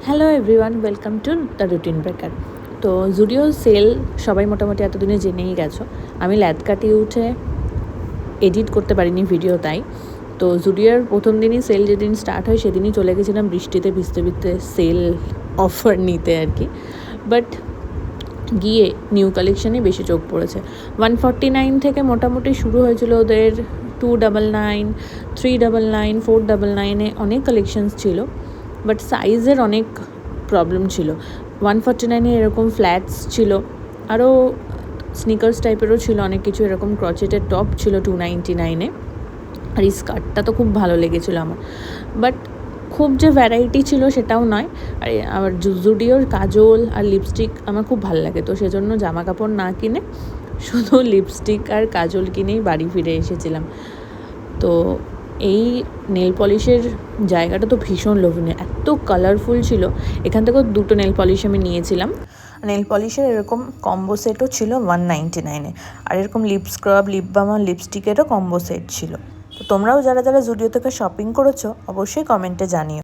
Hello everyone, welcome to the routine breaker. তো Zudio sell সবাই মোটামুটি এতদিনে জেনেই গেছো। আমি ল্যাদ কাটিয়ে উঠে এডিট করতে পারিনি ভিডিও, তাই তো জুডিওর প্রথম দিনই সেল যেদিন স্টার্ট হয় সেদিনই চলে গেছিলাম বৃষ্টিতে ভিজতে ভিজতে সেল অফার নিতে আর কি। বাট গিয়ে নিউ কালেকশানে বেশি চোখ পড়েছে। 149 থেকে মোটামুটি শুরু হয়েছিল ওদের 299, 399, 499 অনেক কালেকশানস ছিল, বাট সাইজের অনেক প্রবলেম ছিল। 149 এরকম ফ্ল্যাটস ছিল, আরও স্নিকার্স টাইপেরও ছিল অনেক কিছু, এরকম ক্রচেটের টপ ছিল 299। আর এই স্কার্টটা তো খুব ভালো লেগেছিলো আমার, বাট খুব যে ভ্যারাইটি ছিল সেটাও নয়। আর আমার জুডিওর কাজল আর লিপস্টিক আমার খুব ভালো লাগে, তো সেজন্য জামা কাপড় না কিনে শুধু লিপস্টিক আর কাজল কিনেই বাড়ি ফিরে এসেছিলাম। তো এই নেল পলিশের জায়গাটা তো ভীষণ লোভনীয়, এত কালারফুল ছিল। এখান থেকেও দুটো নেল পলিশ আমি নিয়েছিলাম। নেল পলিশের এরকম কম্বো সেটও ছিল 199 আর এরকম লিপ স্ক্রাব, লিপ বাম আর লিপস্টিকেরও কম্বো সেট ছিল। তো তোমরাও যারা যারা জুডিও থেকে শপিং করেছো অবশ্যই কমেন্টে জানিও।